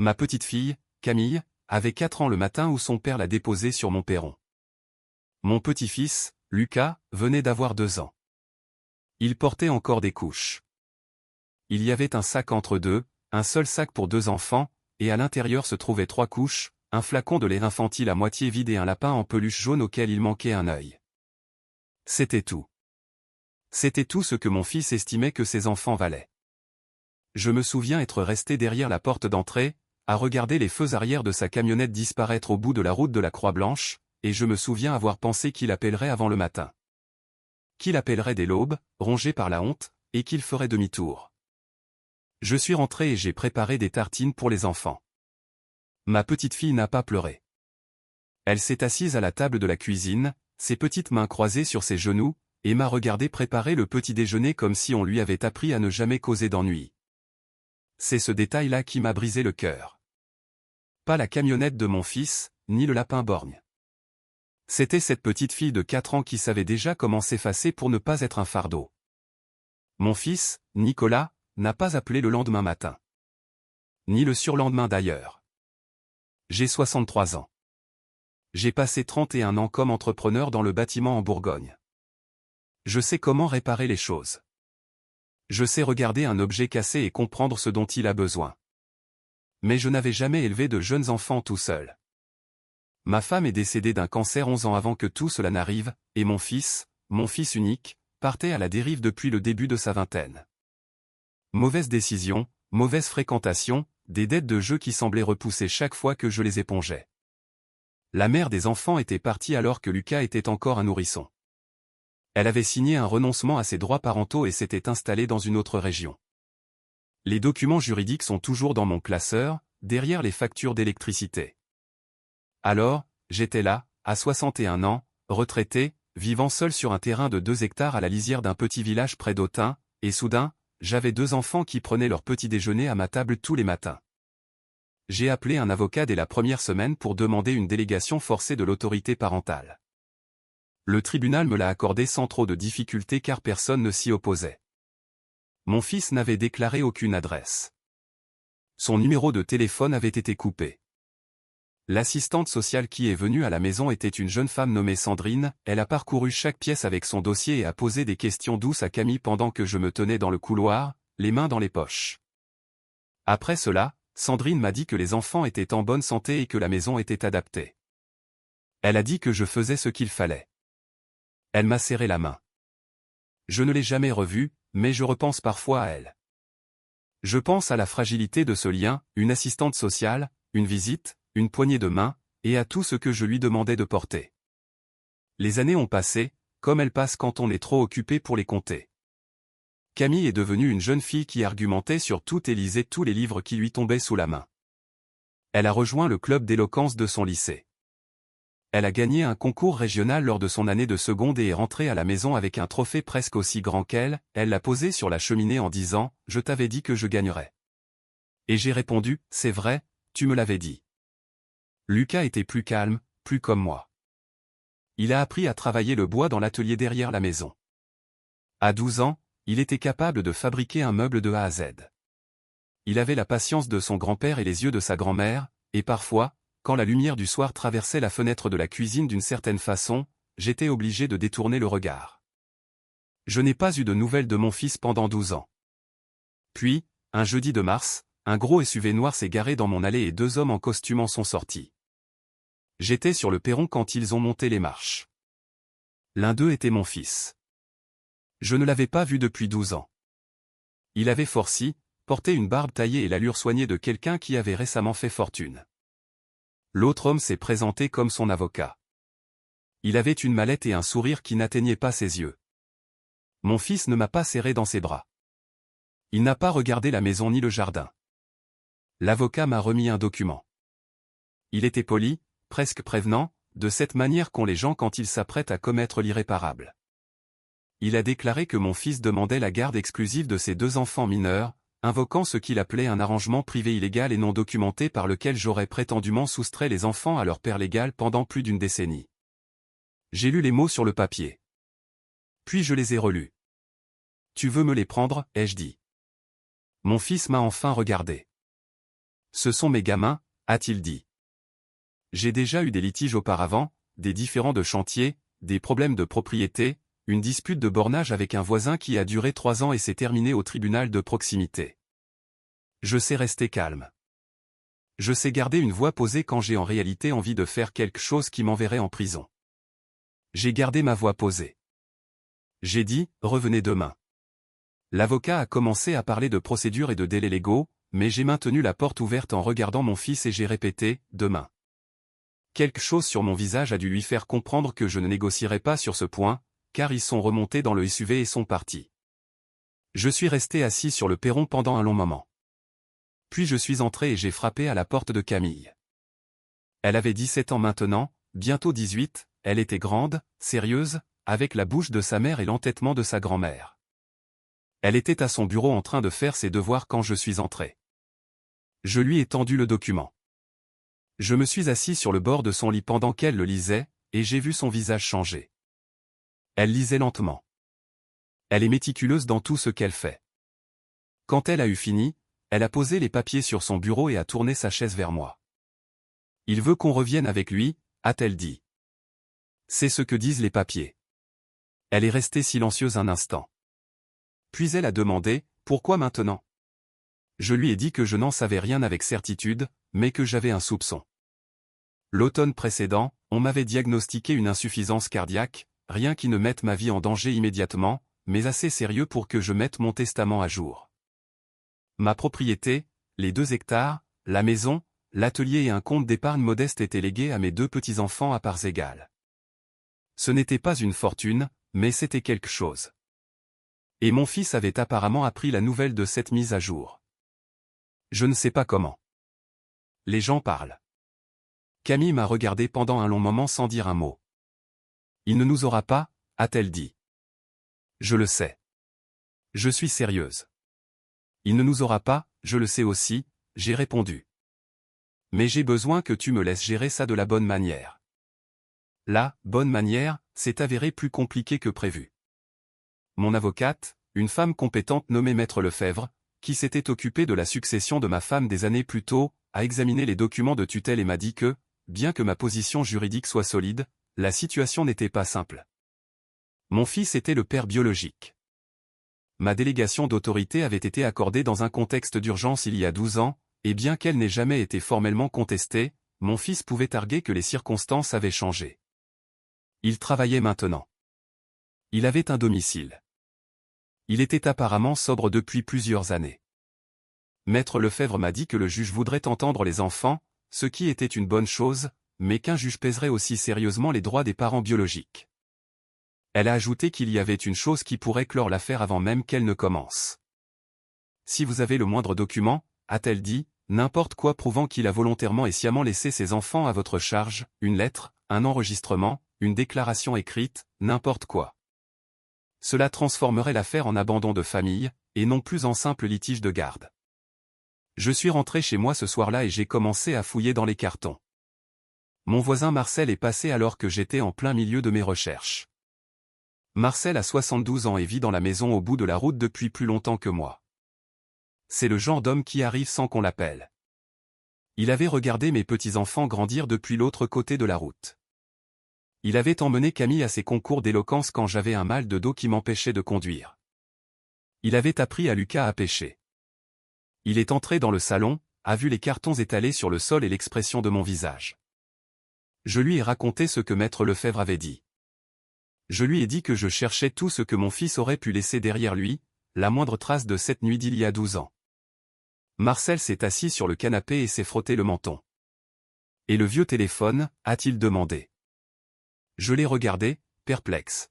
Ma petite fille, Camille, avait 4 ans le matin où son père l'a déposée sur mon perron. Mon petit-fils, Lucas, venait d'avoir 2 ans. Il portait encore des couches. Il y avait un sac entre deux, un seul sac pour 2 enfants, et à l'intérieur se trouvaient 3 couches, un flacon de lait infantile à moitié vide et un lapin en peluche jaune auquel il manquait un œil. C'était tout. C'était tout ce que mon fils estimait que ses enfants valaient. Je me souviens être resté derrière la porte d'entrée, à regarder les feux arrière de sa camionnette disparaître au bout de la route de la Croix-Blanche, et je me souviens avoir pensé qu'il appellerait avant le matin. Qu'il appellerait dès l'aube, rongé par la honte, et qu'il ferait demi-tour. Je suis rentré et j'ai préparé des tartines pour les enfants. Ma petite fille n'a pas pleuré. Elle s'est assise à la table de la cuisine, ses petites mains croisées sur ses genoux, et m'a regardé préparer le petit déjeuner comme si on lui avait appris à ne jamais causer d'ennui. C'est ce détail-là qui m'a brisé le cœur. Pas la camionnette de mon fils, ni le lapin borgne. C'était cette petite fille de 4 ans qui savait déjà comment s'effacer pour ne pas être un fardeau. Mon fils, Nicolas, n'a pas appelé le lendemain matin. Ni le surlendemain d'ailleurs. J'ai 63 ans. J'ai passé 31 ans comme entrepreneur dans le bâtiment en Bourgogne. Je sais comment réparer les choses. Je sais regarder un objet cassé et comprendre ce dont il a besoin. Mais je n'avais jamais élevé de jeunes enfants tout seul. Ma femme est décédée d'un cancer 11 ans avant que tout cela n'arrive, et mon fils unique, partait à la dérive depuis le début de sa vingtaine. Mauvaise décision, mauvaise fréquentation, des dettes de jeu qui semblaient repousser chaque fois que je les épongeais. La mère des enfants était partie alors que Lucas était encore un nourrisson. Elle avait signé un renoncement à ses droits parentaux et s'était installée dans une autre région. Les documents juridiques sont toujours dans mon classeur, derrière les factures d'électricité. Alors, j'étais là, à 61 ans, retraité, vivant seul sur un terrain de 2 hectares à la lisière d'un petit village près d'Autun, et soudain, j'avais 2 enfants qui prenaient leur petit déjeuner à ma table tous les matins. J'ai appelé un avocat dès la première semaine pour demander une délégation forcée de l'autorité parentale. Le tribunal me l'a accordé sans trop de difficultés car personne ne s'y opposait. Mon fils n'avait déclaré aucune adresse. Son numéro de téléphone avait été coupé. L'assistante sociale qui est venue à la maison était une jeune femme nommée Sandrine, elle a parcouru chaque pièce avec son dossier et a posé des questions douces à Camille pendant que je me tenais dans le couloir, les mains dans les poches. Après cela, Sandrine m'a dit que les enfants étaient en bonne santé et que la maison était adaptée. Elle a dit que je faisais ce qu'il fallait. Elle m'a serré la main. Je ne l'ai jamais revue, mais je repense parfois à elle. Je pense à la fragilité de ce lien, une assistante sociale, une visite, une poignée de main, et à tout ce que je lui demandais de porter. Les années ont passé, comme elles passent quand on est trop occupé pour les compter. Camille est devenue une jeune fille qui argumentait sur tout et lisait tous les livres qui lui tombaient sous la main. Elle a rejoint le club d'éloquence de son lycée. Elle a gagné un concours régional lors de son année de seconde et est rentrée à la maison avec un trophée presque aussi grand qu'elle, elle l'a posé sur la cheminée en disant « Je t'avais dit que je gagnerais ». Et j'ai répondu « C'est vrai, tu me l'avais dit ». Lucas était plus calme, plus comme moi. Il a appris à travailler le bois dans l'atelier derrière la maison. À 12 ans, il était capable de fabriquer un meuble de A à Z. Il avait la patience de son grand-père et les yeux de sa grand-mère, et parfois, quand la lumière du soir traversait la fenêtre de la cuisine d'une certaine façon, j'étais obligé de détourner le regard. Je n'ai pas eu de nouvelles de mon fils pendant 12 ans. Puis, un jeudi de mars, un gros SUV noir s'est garé dans mon allée et 2 hommes en costume en sont sortis. J'étais sur le perron quand ils ont monté les marches. L'un d'eux était mon fils. Je ne l'avais pas vu depuis 12 ans. Il avait forci, porté une barbe taillée et l'allure soignée de quelqu'un qui avait récemment fait fortune. L'autre homme s'est présenté comme son avocat. Il avait une mallette et un sourire qui n'atteignait pas ses yeux. Mon fils ne m'a pas serré dans ses bras. Il n'a pas regardé la maison ni le jardin. L'avocat m'a remis un document. Il était poli, presque prévenant, de cette manière qu'ont les gens quand ils s'apprêtent à commettre l'irréparable. Il a déclaré que mon fils demandait la garde exclusive de ses 2 enfants mineurs, invoquant ce qu'il appelait un arrangement privé illégal et non documenté par lequel j'aurais prétendument soustrait les enfants à leur père légal pendant plus d'une décennie. J'ai lu les mots sur le papier. Puis je les ai relus. « Tu veux me les prendre » ai-je dit. Mon fils m'a enfin regardé. Ce sont mes gamins, a-t-il dit. J'ai déjà eu des litiges auparavant, des différends de chantier, des problèmes de propriété, une dispute de bornage avec un voisin qui a duré 3 ans et s'est terminée au tribunal de proximité. Je sais rester calme. Je sais garder une voix posée quand j'ai en réalité envie de faire quelque chose qui m'enverrait en prison. J'ai gardé ma voix posée. J'ai dit, revenez demain. L'avocat a commencé à parler de procédures et de délais légaux, mais j'ai maintenu la porte ouverte en regardant mon fils et j'ai répété, demain. Quelque chose sur mon visage a dû lui faire comprendre que je ne négocierais pas sur ce point, car ils sont remontés dans le SUV et sont partis. Je suis resté assis sur le perron pendant un long moment. Puis je suis entré et j'ai frappé à la porte de Camille. Elle avait 17 ans maintenant, bientôt 18, elle était grande, sérieuse, avec la bouche de sa mère et l'entêtement de sa grand-mère. Elle était à son bureau en train de faire ses devoirs quand je suis entré. Je lui ai tendu le document. Je me suis assis sur le bord de son lit pendant qu'elle le lisait, et j'ai vu son visage changer. Elle lisait lentement. Elle est méticuleuse dans tout ce qu'elle fait. Quand elle a eu fini, elle a posé les papiers sur son bureau et a tourné sa chaise vers moi. Il veut qu'on revienne avec lui, a-t-elle dit. C'est ce que disent les papiers. Elle est restée silencieuse un instant. Puis elle a demandé, pourquoi maintenant? Je lui ai dit que je n'en savais rien avec certitude, mais que j'avais un soupçon. L'automne précédent, on m'avait diagnostiqué une insuffisance cardiaque, rien qui ne mette ma vie en danger immédiatement, mais assez sérieux pour que je mette mon testament à jour. Ma propriété, les 2 hectares, la maison, l'atelier et un compte d'épargne modeste étaient légués à mes 2 petits-enfants à parts égales. Ce n'était pas une fortune, mais c'était quelque chose. Et mon fils avait apparemment appris la nouvelle de cette mise à jour. Je ne sais pas comment. Les gens parlent. Camille m'a regardé pendant un long moment sans dire un mot. Il ne nous aura pas, a-t-elle dit. Je le sais. Je suis sérieuse. Il ne nous aura pas, je le sais aussi, j'ai répondu. Mais j'ai besoin que tu me laisses gérer ça de la bonne manière. La bonne manière, s'est avérée plus compliquée que prévu. Mon avocate, une femme compétente nommée Maître Lefebvre, qui s'était occupée de la succession de ma femme des années plus tôt, a examiné les documents de tutelle et m'a dit que, bien que ma position juridique soit solide, la situation n'était pas simple. Mon fils était le père biologique. Ma délégation d'autorité avait été accordée dans un contexte d'urgence il y a 12 ans, et bien qu'elle n'ait jamais été formellement contestée, mon fils pouvait arguer que les circonstances avaient changé. Il travaillait maintenant. Il avait un domicile. Il était apparemment sobre depuis plusieurs années. Maître Lefebvre m'a dit que le juge voudrait entendre les enfants, ce qui était une bonne chose, mais qu'un juge pèserait aussi sérieusement les droits des parents biologiques. Elle a ajouté qu'il y avait une chose qui pourrait clore l'affaire avant même qu'elle ne commence. Si vous avez le moindre document, a-t-elle dit, n'importe quoi prouvant qu'il a volontairement et sciemment laissé ses enfants à votre charge, une lettre, un enregistrement, une déclaration écrite, n'importe quoi. Cela transformerait l'affaire en abandon de famille, et non plus en simple litige de garde. Je suis rentré chez moi ce soir-là et j'ai commencé à fouiller dans les cartons. Mon voisin Marcel est passé alors que j'étais en plein milieu de mes recherches. Marcel a 72 ans et vit dans la maison au bout de la route depuis plus longtemps que moi. C'est le genre d'homme qui arrive sans qu'on l'appelle. Il avait regardé mes petits-enfants grandir depuis l'autre côté de la route. Il avait emmené Camille à ses concours d'éloquence quand j'avais un mal de dos qui m'empêchait de conduire. Il avait appris à Lucas à pêcher. Il est entré dans le salon, a vu les cartons étalés sur le sol et l'expression de mon visage. Je lui ai raconté ce que Maître Lefebvre avait dit. Je lui ai dit que je cherchais tout ce que mon fils aurait pu laisser derrière lui, la moindre trace de cette nuit d'il y a 12 ans. Marcel s'est assis sur le canapé et s'est frotté le menton. « Et le vieux téléphone ?» a-t-il demandé. Je l'ai regardé, perplexe.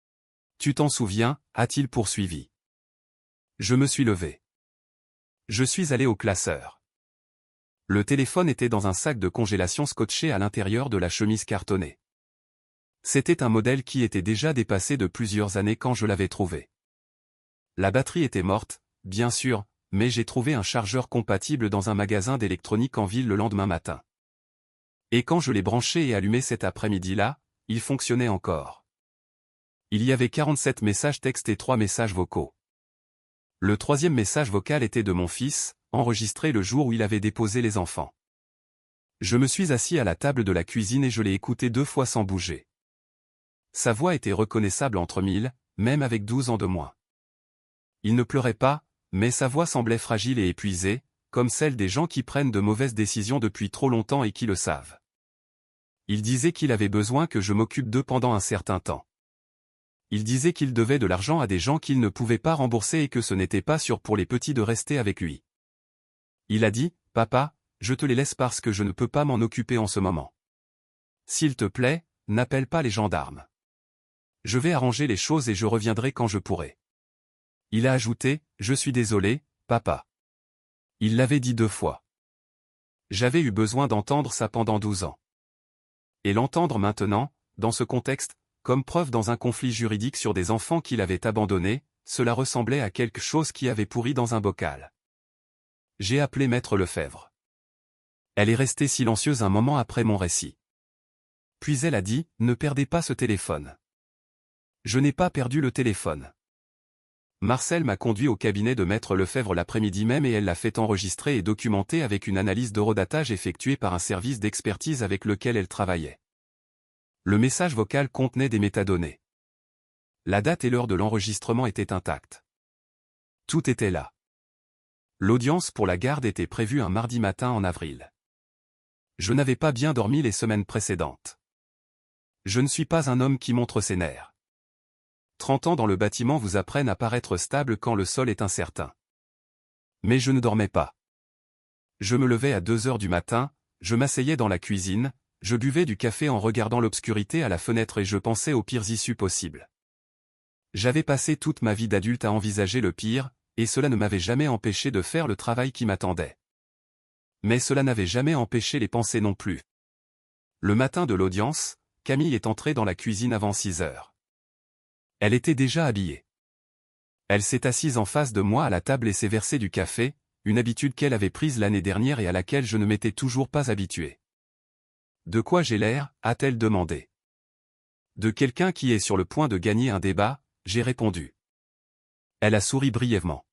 « Tu t'en souviens ?» a-t-il poursuivi. Je me suis levé. Je suis allé au classeur. Le téléphone était dans un sac de congélation scotché à l'intérieur de la chemise cartonnée. C'était un modèle qui était déjà dépassé de plusieurs années quand je l'avais trouvé. La batterie était morte, bien sûr, mais j'ai trouvé un chargeur compatible dans un magasin d'électronique en ville le lendemain matin. Et quand je l'ai branché et allumé cet après-midi-là, il fonctionnait encore. Il y avait 47 messages textes et 3 messages vocaux. Le 3e message vocal était de mon fils, enregistré le jour où il avait déposé les enfants. Je me suis assis à la table de la cuisine et je l'ai écouté 2 fois sans bouger. Sa voix était reconnaissable entre mille, même avec 12 ans de moins. Il ne pleurait pas, mais sa voix semblait fragile et épuisée, comme celle des gens qui prennent de mauvaises décisions depuis trop longtemps et qui le savent. Il disait qu'il avait besoin que je m'occupe d'eux pendant un certain temps. Il disait qu'il devait de l'argent à des gens qu'il ne pouvait pas rembourser et que ce n'était pas sûr pour les petits de rester avec lui. Il a dit, « Papa, je te les laisse parce que je ne peux pas m'en occuper en ce moment. S'il te plaît, n'appelle pas les gendarmes. Je vais arranger les choses et je reviendrai quand je pourrai. » Il a ajouté, « Je suis désolé, papa. » Il l'avait dit 2 fois. J'avais eu besoin d'entendre ça pendant 12 ans. Et l'entendre maintenant, dans ce contexte, comme preuve dans un conflit juridique sur des enfants qu'il avait abandonnés, cela ressemblait à quelque chose qui avait pourri dans un bocal. J'ai appelé Maître Lefebvre. Elle est restée silencieuse un moment après mon récit. Puis elle a dit, « Ne perdez pas ce téléphone. » Je n'ai pas perdu le téléphone. Marcel m'a conduit au cabinet de Maître Lefebvre l'après-midi même et elle l'a fait enregistrer et documenter avec une analyse d'horodatage effectuée par un service d'expertise avec lequel elle travaillait. Le message vocal contenait des métadonnées. La date et l'heure de l'enregistrement étaient intactes. Tout était là. L'audience pour la garde était prévue un mardi matin en avril. Je n'avais pas bien dormi les semaines précédentes. Je ne suis pas un homme qui montre ses nerfs. 30 ans dans le bâtiment vous apprennent à paraître stable quand le sol est incertain. Mais je ne dormais pas. Je me levais à 2 heures du matin, je m'asseyais dans la cuisine, je buvais du café en regardant l'obscurité à la fenêtre et je pensais aux pires issues possibles. J'avais passé toute ma vie d'adulte à envisager le pire, et cela ne m'avait jamais empêché de faire le travail qui m'attendait. Mais cela n'avait jamais empêché les pensées non plus. Le matin de l'audience, Camille est entrée dans la cuisine avant 6 heures. Elle était déjà habillée. Elle s'est assise en face de moi à la table et s'est versée du café, une habitude qu'elle avait prise l'année dernière et à laquelle je ne m'étais toujours pas habitué. « De quoi j'ai l'air » a-t-elle demandé. De quelqu'un qui est sur le point de gagner un débat, j'ai répondu. Elle a souri brièvement.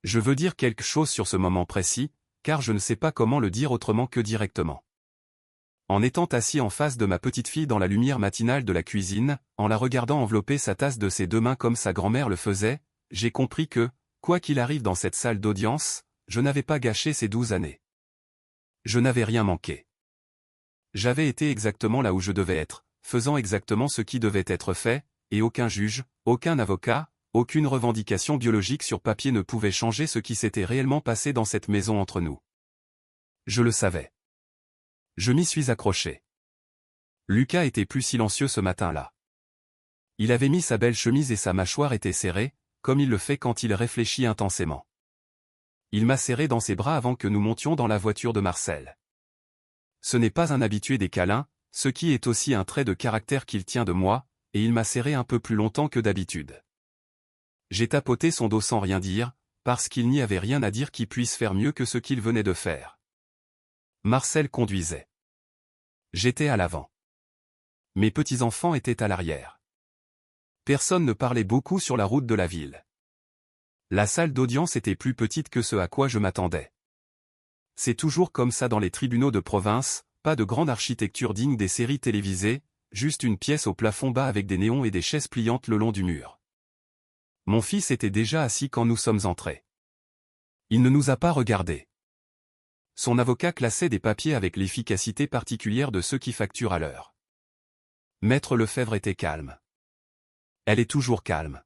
Je veux dire quelque chose sur ce moment précis, car je ne sais pas comment le dire autrement que directement. En étant assis en face de ma petite fille dans la lumière matinale de la cuisine, en la regardant envelopper sa tasse de ses 2 mains comme sa grand-mère le faisait, j'ai compris que, quoi qu'il arrive dans cette salle d'audience, je n'avais pas gâché ces 12 années. Je n'avais rien manqué. J'avais été exactement là où je devais être, faisant exactement ce qui devait être fait, et aucun juge, aucun avocat, aucune revendication biologique sur papier ne pouvait changer ce qui s'était réellement passé dans cette maison entre nous. Je le savais. Je m'y suis accroché. Lucas était plus silencieux ce matin-là. Il avait mis sa belle chemise et sa mâchoire était serrée, comme il le fait quand il réfléchit intensément. Il m'a serré dans ses bras avant que nous montions dans la voiture de Marcel. Ce n'est pas un habitué des câlins, ce qui est aussi un trait de caractère qu'il tient de moi, et il m'a serré un peu plus longtemps que d'habitude. J'ai tapoté son dos sans rien dire, parce qu'il n'y avait rien à dire qui puisse faire mieux que ce qu'il venait de faire. Marcel conduisait. J'étais à l'avant. Mes petits-enfants étaient à l'arrière. Personne ne parlait beaucoup sur la route de la ville. La salle d'audience était plus petite que ce à quoi je m'attendais. C'est toujours comme ça dans les tribunaux de province, pas de grande architecture digne des séries télévisées, juste une pièce au plafond bas avec des néons et des chaises pliantes le long du mur. Mon fils était déjà assis quand nous sommes entrés. Il ne nous a pas regardés. Son avocat classait des papiers avec l'efficacité particulière de ceux qui facturent à l'heure. Maître Lefebvre était calme. Elle est toujours calme.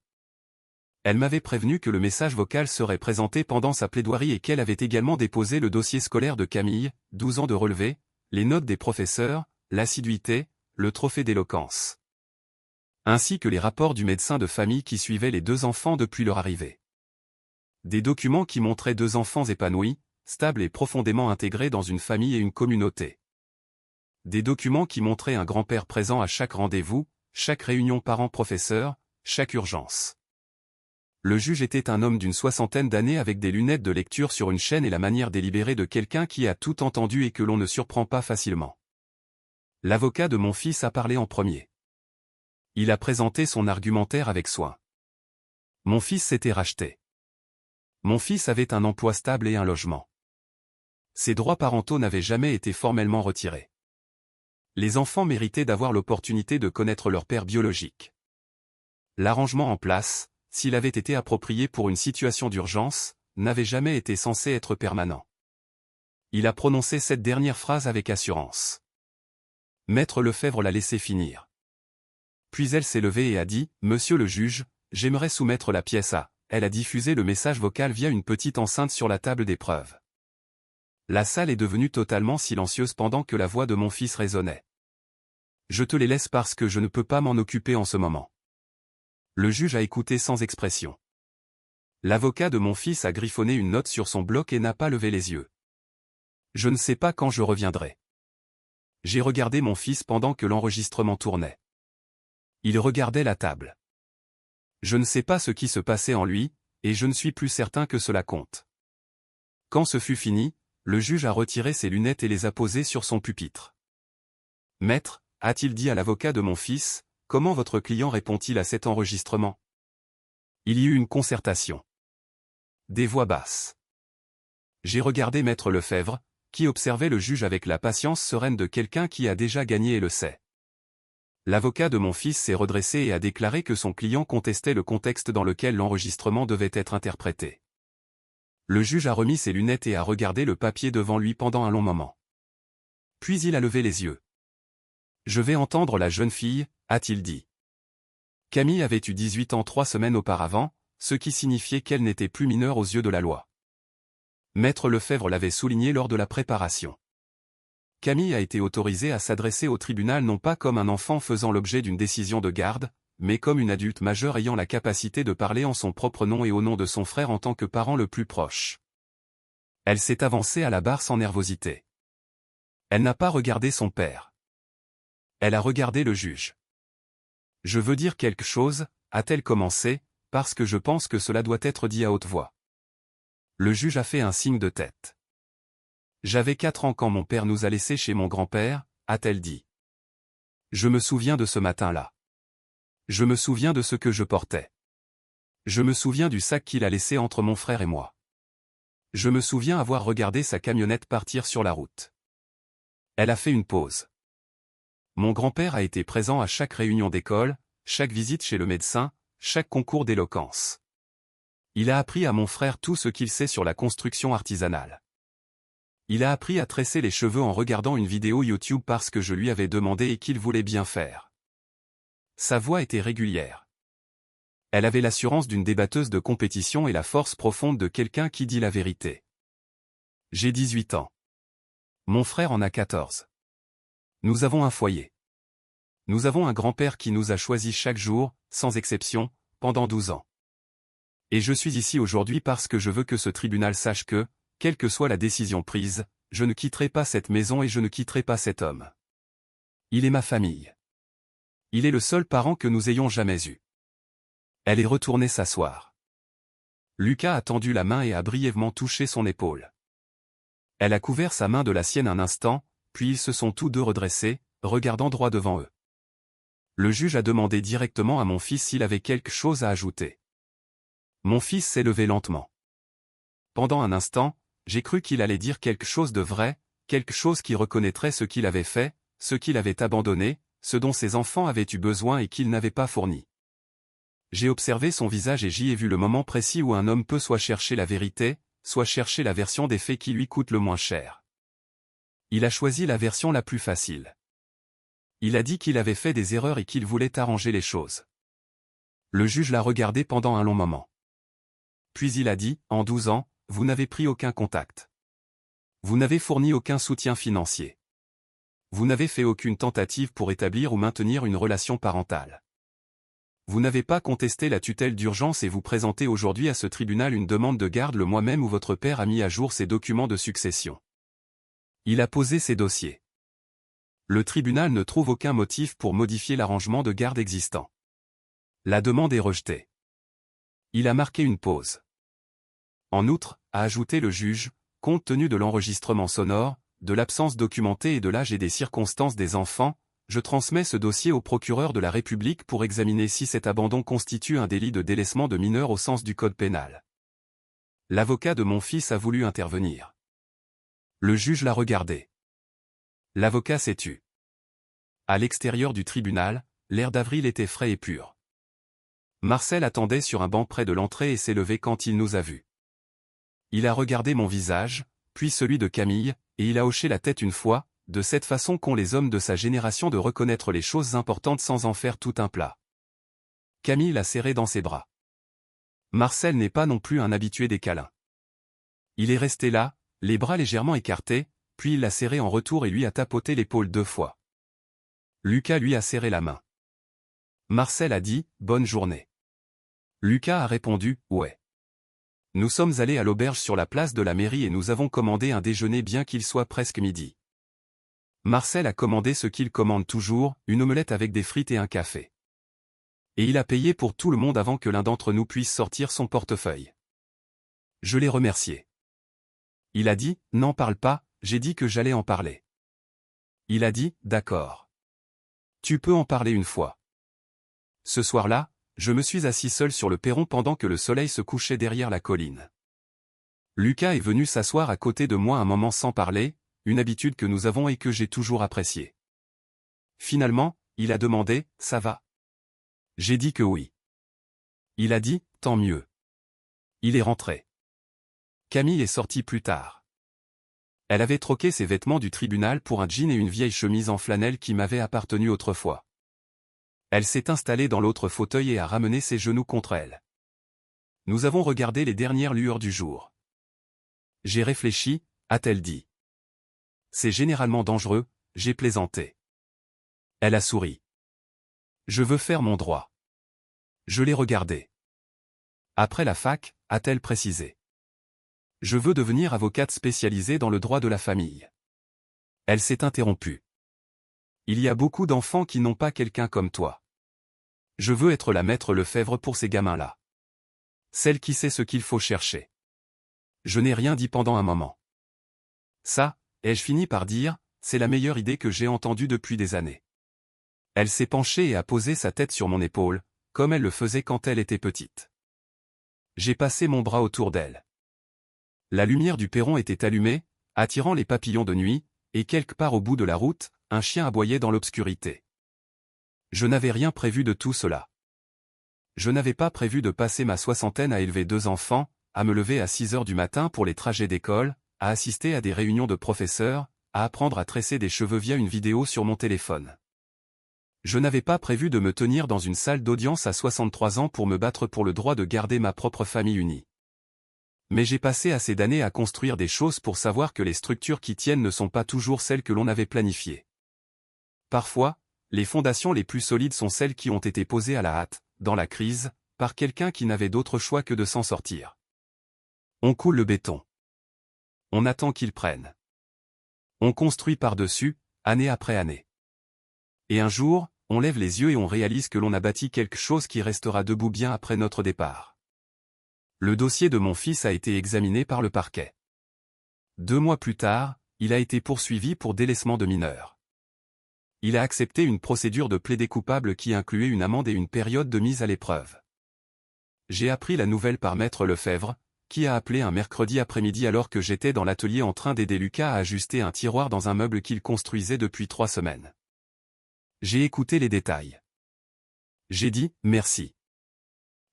Elle m'avait prévenu que le message vocal serait présenté pendant sa plaidoirie et qu'elle avait également déposé le dossier scolaire de Camille, 12 ans de relevé, les notes des professeurs, l'assiduité, le trophée d'éloquence. Ainsi que les rapports du médecin de famille qui suivait les 2 enfants depuis leur arrivée. Des documents qui montraient 2 enfants épanouis, stables et profondément intégrés dans une famille et une communauté. Des documents qui montraient un grand-père présent à chaque rendez-vous, chaque réunion parents-professeurs, chaque urgence. Le juge était un homme d'une 60aine d'années avec des lunettes de lecture sur une chaîne et la manière délibérée de quelqu'un qui a tout entendu et que l'on ne surprend pas facilement. L'avocat de mon fils a parlé en premier. Il a présenté son argumentaire avec soin. Mon fils s'était racheté. Mon fils avait un emploi stable et un logement. Ses droits parentaux n'avaient jamais été formellement retirés. Les enfants méritaient d'avoir l'opportunité de connaître leur père biologique. L'arrangement en place, s'il avait été approprié pour une situation d'urgence, n'avait jamais été censé être permanent. Il a prononcé cette dernière phrase avec assurance. Maître Lefebvre l'a laissé finir. Puis elle s'est levée et a dit « Monsieur le juge, j'aimerais soumettre la pièce à ». Elle a diffusé le message vocal via une petite enceinte sur la table d'épreuve. La salle est devenue totalement silencieuse pendant que la voix de mon fils résonnait. Je te les laisse parce que je ne peux pas m'en occuper en ce moment. Le juge a écouté sans expression. L'avocat de mon fils a griffonné une note sur son bloc et n'a pas levé les yeux. Je ne sais pas quand je reviendrai. J'ai regardé mon fils pendant que l'enregistrement tournait. Il regardait la table. Je ne sais pas ce qui se passait en lui, et je ne suis plus certain que cela compte. Quand ce fut fini, le juge a retiré ses lunettes et les a posées sur son pupitre. « Maître, a-t-il dit à l'avocat de mon fils, comment votre client répond-il à cet enregistrement ?» Il y eut une concertation. Des voix basses. J'ai regardé Maître Lefebvre, qui observait le juge avec la patience sereine de quelqu'un qui a déjà gagné et le sait. L'avocat de mon fils s'est redressé et a déclaré que son client contestait le contexte dans lequel l'enregistrement devait être interprété. Le juge a remis ses lunettes et a regardé le papier devant lui pendant un long moment. Puis il a levé les yeux. « Je vais entendre la jeune fille », a-t-il dit. Camille avait eu 18 ans 3 semaines auparavant, ce qui signifiait qu'elle n'était plus mineure aux yeux de la loi. Maître Lefebvre l'avait souligné lors de la préparation. Camille a été autorisée à s'adresser au tribunal non pas comme un enfant faisant l'objet d'une décision de garde, mais comme une adulte majeure ayant la capacité de parler en son propre nom et au nom de son frère en tant que parent le plus proche. Elle s'est avancée à la barre sans nervosité. Elle n'a pas regardé son père. Elle a regardé le juge. « Je veux dire quelque chose », a-t-elle commencé, parce que je pense que cela doit être dit à haute voix. Le juge a fait un signe de tête. « J'avais 4 ans quand mon père nous a laissés chez mon grand-père », a-t-elle dit. Je me souviens de ce matin-là. Je me souviens de ce que je portais. Je me souviens du sac qu'il a laissé entre mon frère et moi. Je me souviens avoir regardé sa camionnette partir sur la route. Elle a fait une pause. Mon grand-père a été présent à chaque réunion d'école, chaque visite chez le médecin, chaque concours d'éloquence. Il a appris à mon frère tout ce qu'il sait sur la construction artisanale. Il a appris à tresser les cheveux en regardant une vidéo YouTube parce que je lui avais demandé et qu'il voulait bien faire. Sa voix était régulière. Elle avait l'assurance d'une débatteuse de compétition et la force profonde de quelqu'un qui dit la vérité. J'ai 18 ans. Mon frère en a 14. Nous avons un foyer. Nous avons un grand-père qui nous a choisis chaque jour, sans exception, pendant 12 ans. Et je suis ici aujourd'hui parce que je veux que ce tribunal sache que, quelle que soit la décision prise, je ne quitterai pas cette maison et je ne quitterai pas cet homme. Il est ma famille. Il est le seul parent que nous ayons jamais eu. Elle est retournée s'asseoir. Lucas a tendu la main et a brièvement touché son épaule. Elle a couvert sa main de la sienne un instant, puis ils se sont tous deux redressés, regardant droit devant eux. Le juge a demandé directement à mon fils s'il avait quelque chose à ajouter. Mon fils s'est levé lentement. Pendant un instant, j'ai cru qu'il allait dire quelque chose de vrai, quelque chose qui reconnaîtrait ce qu'il avait fait, ce qu'il avait abandonné, ce dont ses enfants avaient eu besoin et qu'il n'avait pas fourni. J'ai observé son visage et j'y ai vu le moment précis où un homme peut soit chercher la vérité, soit chercher la version des faits qui lui coûte le moins cher. Il a choisi la version la plus facile. Il a dit qu'il avait fait des erreurs et qu'il voulait arranger les choses. Le juge l'a regardé pendant un long moment. Puis il a dit, en 12 ans, vous n'avez pris aucun contact. Vous n'avez fourni aucun soutien financier. Vous n'avez fait aucune tentative pour établir ou maintenir une relation parentale. Vous n'avez pas contesté la tutelle d'urgence et vous présentez aujourd'hui à ce tribunal une demande de garde le mois même où votre père a mis à jour ses documents de succession. Il a posé ses dossiers. Le tribunal ne trouve aucun motif pour modifier l'arrangement de garde existant. La demande est rejetée. Il a marqué une pause. En outre, a ajouté le juge, compte tenu de l'enregistrement sonore, de l'absence documentée et de l'âge et des circonstances des enfants, je transmets ce dossier au procureur de la République pour examiner si cet abandon constitue un délit de délaissement de mineur au sens du Code pénal. L'avocat de mon fils a voulu intervenir. Le juge l'a regardé. L'avocat s'est tu. À l'extérieur du tribunal, l'air d'avril était frais et pur. Marcel attendait sur un banc près de l'entrée et s'est levé quand il nous a vus. Il a regardé mon visage, puis celui de Camille, et il a hoché la tête une fois, de cette façon qu'ont les hommes de sa génération de reconnaître les choses importantes sans en faire tout un plat. Camille l'a serré dans ses bras. Marcel n'est pas non plus un habitué des câlins. Il est resté là, les bras légèrement écartés, puis il l'a serré en retour et lui a tapoté l'épaule 2 fois. Lucas lui a serré la main. Marcel a dit « Bonne journée ». Lucas a répondu « Ouais ». Nous sommes allés à l'auberge sur la place de la mairie et nous avons commandé un déjeuner bien qu'il soit presque midi. Marcel a commandé ce qu'il commande toujours, une omelette avec des frites et un café. Et il a payé pour tout le monde avant que l'un d'entre nous puisse sortir son portefeuille. Je l'ai remercié. Il a dit « N'en parle pas, j'ai dit que j'allais en parler ». Il a dit « D'accord. Tu peux en parler une fois ». Ce soir-là, je me suis assis seul sur le perron pendant que le soleil se couchait derrière la colline. Lucas est venu s'asseoir à côté de moi un moment sans parler, une habitude que nous avons et que j'ai toujours appréciée. Finalement, il a demandé « Ça va ?» J'ai dit que oui. Il a dit « Tant mieux ». Il est rentré. Camille est sortie plus tard. Elle avait troqué ses vêtements du tribunal pour un jean et une vieille chemise en flanelle qui m'avait appartenu autrefois. Elle s'est installée dans l'autre fauteuil et a ramené ses genoux contre elle. Nous avons regardé les dernières lueurs du jour. J'ai réfléchi, a-t-elle dit. C'est généralement dangereux, j'ai plaisanté. Elle a souri. Je veux faire mon droit. Je l'ai regardé. Après la fac, a-t-elle précisé. Je veux devenir avocate spécialisée dans le droit de la famille. Elle s'est interrompue. Il y a beaucoup d'enfants qui n'ont pas quelqu'un comme toi. Je veux être la maître Lefèvre pour ces gamins-là. Celle qui sait ce qu'il faut chercher. Je n'ai rien dit pendant un moment. Ça, ai-je fini par dire, c'est la meilleure idée que j'ai entendue depuis des années. Elle s'est penchée et a posé sa tête sur mon épaule, comme elle le faisait quand elle était petite. J'ai passé mon bras autour d'elle. La lumière du perron était allumée, attirant les papillons de nuit, et quelque part au bout de la route, un chien aboyait dans l'obscurité. Je n'avais rien prévu de tout cela. Je n'avais pas prévu de passer ma soixantaine à élever 2 enfants, à me lever à 6 heures du matin pour les trajets d'école, à assister à des réunions de professeurs, à apprendre à tresser des cheveux via une vidéo sur mon téléphone. Je n'avais pas prévu de me tenir dans une salle d'audience à 63 ans pour me battre pour le droit de garder ma propre famille unie. Mais j'ai passé assez d'années à construire des choses pour savoir que les structures qui tiennent ne sont pas toujours celles que l'on avait planifiées. Parfois, les fondations les plus solides sont celles qui ont été posées à la hâte, dans la crise, par quelqu'un qui n'avait d'autre choix que de s'en sortir. On coule le béton. On attend qu'il prenne. On construit par-dessus, année après année. Et un jour, on lève les yeux et on réalise que l'on a bâti quelque chose qui restera debout bien après notre départ. Le dossier de mon fils a été examiné par le parquet. 2 mois plus tard, il a été poursuivi pour délaissement de mineurs. Il a accepté une procédure de plaidé coupable qui incluait une amende et une période de mise à l'épreuve. J'ai appris la nouvelle par maître Lefèvre, qui a appelé un mercredi après-midi alors que j'étais dans l'atelier en train d'aider Lucas à ajuster un tiroir dans un meuble qu'il construisait depuis 3 semaines. J'ai écouté les détails. J'ai dit « merci ».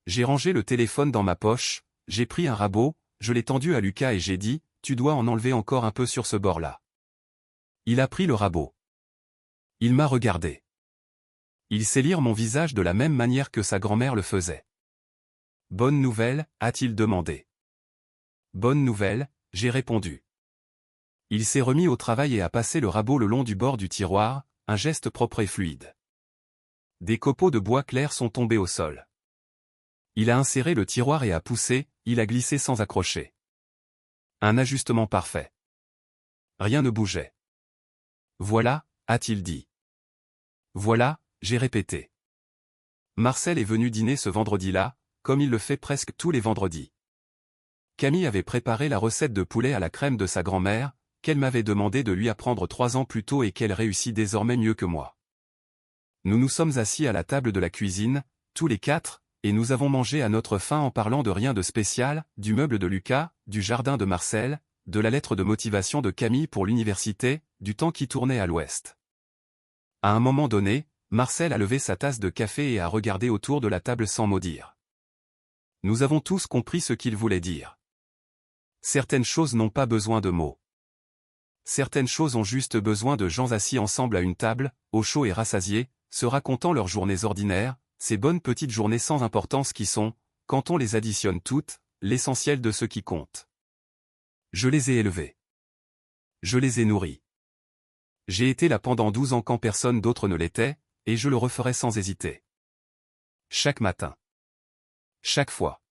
J'ai rangé le téléphone dans ma poche, j'ai pris un rabot, je l'ai tendu à Lucas et j'ai dit « Tu dois en enlever encore un peu sur ce bord-là ». Il a pris le rabot. Il m'a regardé. Il sait lire mon visage de la même manière que sa grand-mère le faisait. « Bonne nouvelle » a-t-il demandé. « Bonne nouvelle » j'ai répondu. Il s'est remis au travail et a passé le rabot le long du bord du tiroir, un geste propre et fluide. Des copeaux de bois clair sont tombés au sol. Il a inséré le tiroir et a poussé, il a glissé sans accrocher. Un ajustement parfait. Rien ne bougeait. « Voilà » a-t-il dit. « Voilà » j'ai répété. Marcel est venu dîner ce vendredi-là, comme il le fait presque tous les vendredis. Camille avait préparé la recette de poulet à la crème de sa grand-mère, qu'elle m'avait demandé de lui apprendre 3 ans plus tôt et qu'elle réussit désormais mieux que moi. Nous nous sommes assis à la table de la cuisine, tous les 4, et nous avons mangé à notre faim en parlant de rien de spécial, du meuble de Lucas, du jardin de Marcel, de la lettre de motivation de Camille pour l'université, du temps qui tournait à l'ouest. À un moment donné, Marcel a levé sa tasse de café et a regardé autour de la table sans mot dire. Nous avons tous compris ce qu'il voulait dire. Certaines choses n'ont pas besoin de mots. Certaines choses ont juste besoin de gens assis ensemble à une table, au chaud et rassasiés, se racontant leurs journées ordinaires, ces bonnes petites journées sans importance qui sont, quand on les additionne toutes, l'essentiel de ce qui compte. Je les ai élevés. Je les ai nourris. J'ai été là pendant 12 ans quand personne d'autre ne l'était, et je le referai sans hésiter. Chaque matin. Chaque fois.